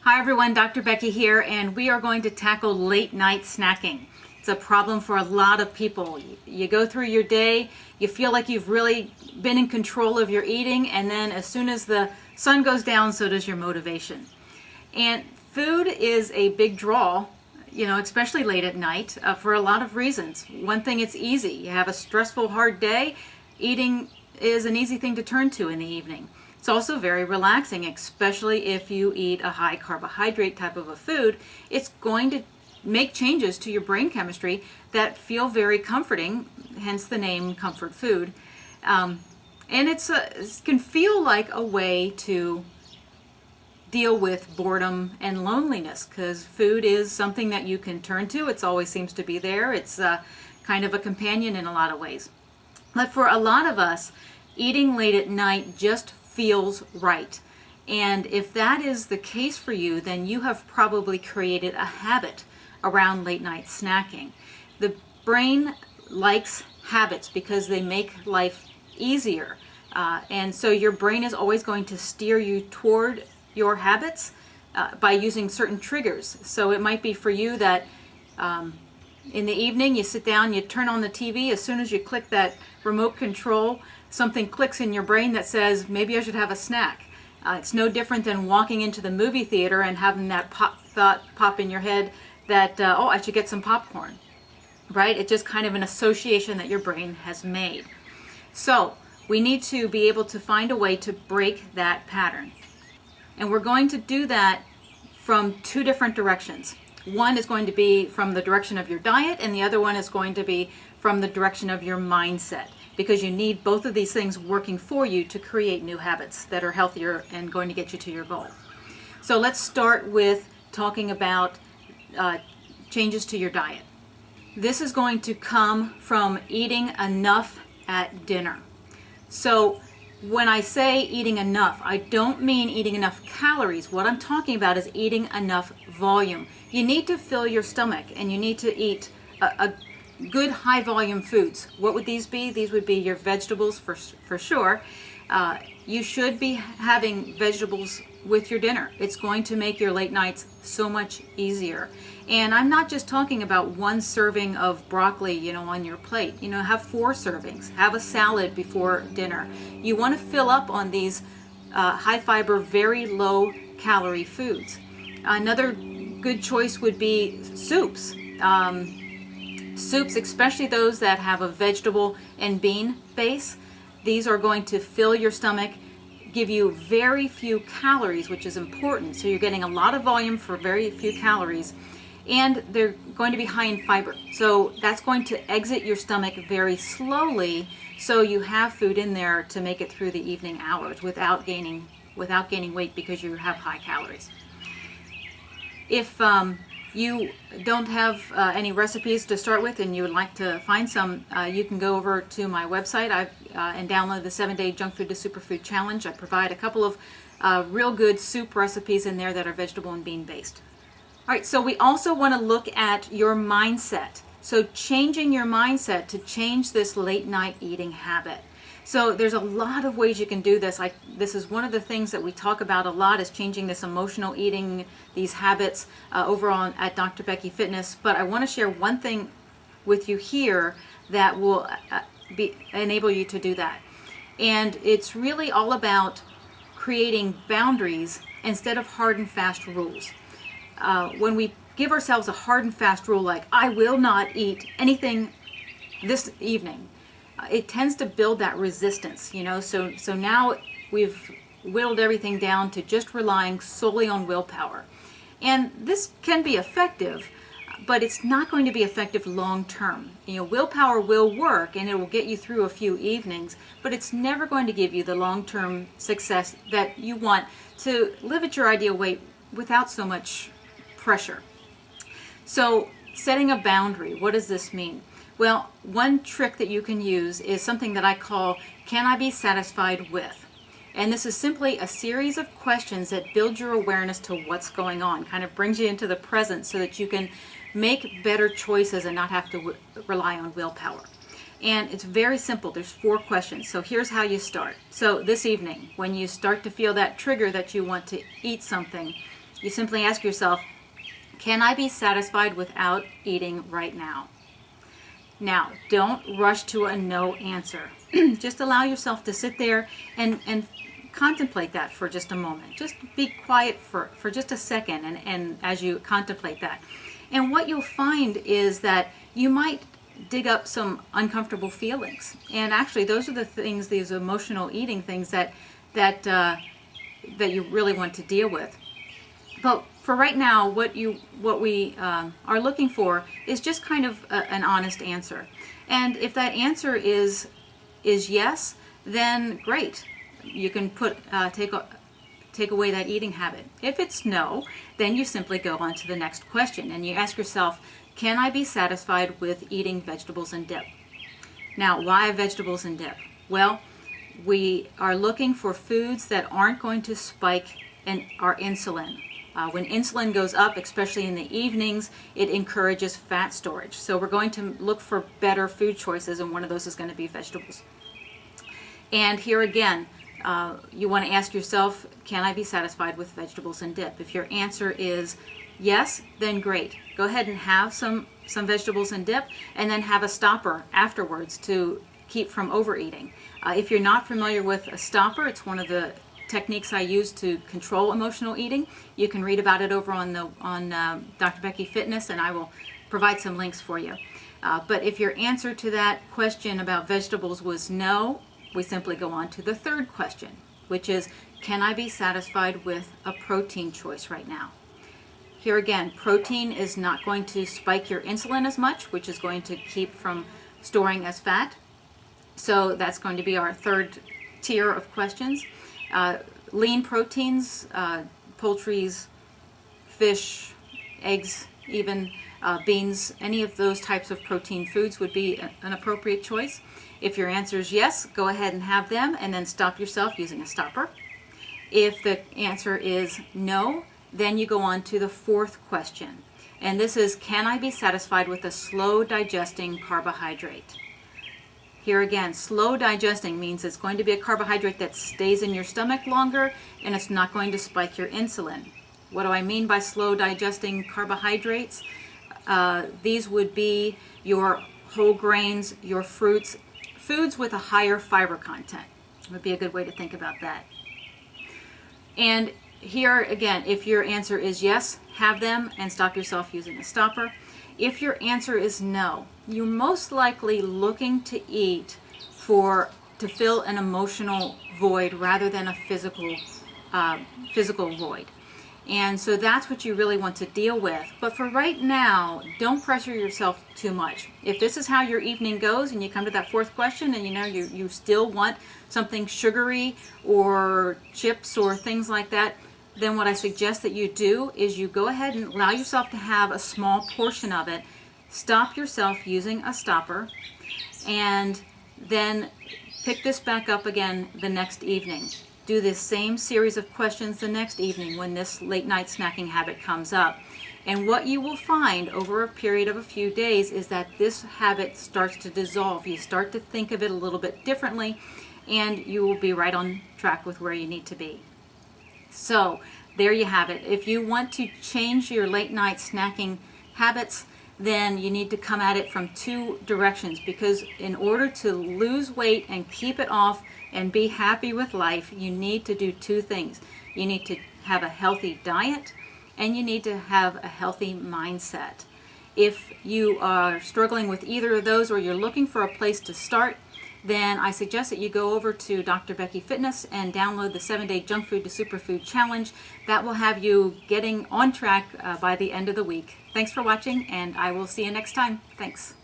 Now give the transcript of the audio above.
Hi everyone, Dr. Becky here, and we are going to tackle late night snacking. It's a problem for a lot of people. You go through your day, you feel like you've really been in control of your eating, and then as soon as the sun goes down, so does your motivation. And food is a big draw, especially late at night, for a lot of reasons. One thing, it's easy. You have a stressful, hard day, eating is an easy thing to turn to in the evening. It's also very relaxing, especially if you eat a high carbohydrate type of a food. It's going to make changes to your brain chemistry that feel very comforting, hence the name comfort food. And it can feel like a way to deal with boredom and loneliness, because food is something that you can turn to. It always seems to be there. It's kind of a companion in a lot of ways. But for a lot of us, eating late at night just feels right. And if that is the case for you, then you have probably created a habit around late night snacking. The brain likes habits because they make life easier. And so your brain is always going to steer you toward your habits by using certain triggers. So it might be for you that in the evening you sit down, you turn on the TV, as soon as you click that remote control, something clicks in your brain that says, maybe I should have a snack. It's no different than walking into the movie theater and having that thought pop in your head that, oh, I should get some popcorn, right? It's just kind of an association that your brain has made. So we need to be able to find a way to break that pattern. And we're going to do that from two different directions. One is going to be from the direction of your diet, and the other one is going to be from the direction of your mindset, because you need both of these things working for you to create new habits that are healthier and going to get you to your goal. So let's start with talking about changes to your diet. This is going to come from eating enough at dinner. So when I say eating enough, I don't mean eating enough calories. What I'm talking about is eating enough volume. You need to fill your stomach, and you need to eat a good high volume foods. What would these be? These would be your vegetables for sure. You should be having vegetables with your dinner. It's going to make your late nights so much easier. And I'm not just talking about one serving of broccoli, on your plate. Have 4 servings. Have a salad before dinner. You want to fill up on these high fiber, very low calorie foods. Another good choice would be soups. Soups, especially those that have a vegetable and bean base, these are going to fill your stomach, give you very few calories, which is important. So you're getting a lot of volume for very few calories, and they're going to be high in fiber. So that's going to exit your stomach very slowly, so you have food in there to make it through the evening hours without gaining weight, because you have high calories. If you don't have any recipes to start with and you would like to find some, you can go over to my website and download the 7-Day Junk Food to Superfood Challenge. I provide a couple of real good soup recipes in there that are vegetable and bean based. All right, so we also want to look at your mindset. So changing your mindset to change this late night eating habit. So there's a lot of ways you can do this. This is one of the things that we talk about a lot, is changing this emotional eating, these habits over at Dr. Becky Fitness. But I want to share one thing with you here that will enable you to do that. And it's really all about creating boundaries instead of hard and fast rules. When we give ourselves a hard and fast rule like, I will not eat anything this evening, it tends to build that resistance, so now we've whittled everything down to just relying solely on willpower. And this can be effective, but it's not going to be effective long term. Willpower will work and it will get you through a few evenings, but it's never going to give you the long-term success that you want to live at your ideal weight without so much pressure. So setting a boundary, what does this mean? Well, one trick that you can use is something that I call, can I be satisfied with? And this is simply a series of questions that build your awareness to what's going on, kind of brings you into the present so that you can make better choices and not have to rely on willpower. And it's very simple. There's 4 questions. So here's how you start. So this evening, when you start to feel that trigger that you want to eat something, You simply ask yourself, can I be satisfied without eating right now? Now, don't rush to a no answer. Just allow yourself to sit there and contemplate that for just a moment. Just be quiet for just a second and as you contemplate that. And what you'll find is that you might dig up some uncomfortable feelings. And actually, those are the things, these emotional eating things that you really want to deal with. But for right now, what we are looking for is just kind of an honest answer. And if that answer is yes, then great. You can take away that eating habit. If it's no, then you simply go on to the next question and you ask yourself, can I be satisfied with eating vegetables and dip? Now, why vegetables and dip? Well, we are looking for foods that aren't going to spike our insulin. When insulin goes up, especially in the evenings, it encourages fat storage. So we're going to look for better food choices, and one of those is going to be vegetables. And here again, you want to ask yourself, can I be satisfied with vegetables and dip? If your answer is yes, then great. Go ahead and have some vegetables and dip, and then have a stopper afterwards to keep from overeating. If you're not familiar with a stopper, it's one of the techniques I use to control emotional eating. You can read about it over on Dr. Becky Fitness, and I will provide some links for you. But if your answer to that question about vegetables was no, we simply go on to the third question, which is, can I be satisfied with a protein choice right now? Here again, protein is not going to spike your insulin as much, which is going to keep from storing as fat. So that's going to be our third tier of questions. Lean proteins, poultries, fish, eggs, even beans, any of those types of protein foods would be an appropriate choice. If your answer is yes, go ahead and have them and then stop yourself using a stopper. If the answer is no, then you go on to the fourth question. And this is, can I be satisfied with a slow digesting carbohydrate? Here again, slow digesting means it's going to be a carbohydrate that stays in your stomach longer and it's not going to spike your insulin. What do I mean by slow digesting carbohydrates? These would be your whole grains, your fruits, foods with a higher fiber content. Would be a good way to think about that. And here again, if your answer is yes, have them and stop yourself using a stopper. If your answer is no, you're most likely looking to eat to fill an emotional void rather than a physical void. And so that's what you really want to deal with. But for right now, don't pressure yourself too much. If this is how your evening goes and you come to that fourth question and you still want something sugary or chips or things like that, then what I suggest that you do is you go ahead and allow yourself to have a small portion of it. Stop yourself using a stopper, and then pick this back up again the next evening. Do this same series of questions the next evening when this late night snacking habit comes up. And what you will find over a period of a few days is that this habit starts to dissolve. You start to think of it a little bit differently, and you will be right on track with where you need to be. So there you have it. If you want to change your late night snacking habits, then you need to come at it from two directions, because in order to lose weight and keep it off and be happy with life, you need to do two things. You need to have a healthy diet and you need to have a healthy mindset. If you are struggling with either of those, or you're looking for a place to start, then I suggest that you go over to Dr. Becky Fitness and download the 7-Day Junk Food to Superfood Challenge. That will have you getting on track by the end of the week. Thanks for watching, and I will see you next time. Thanks.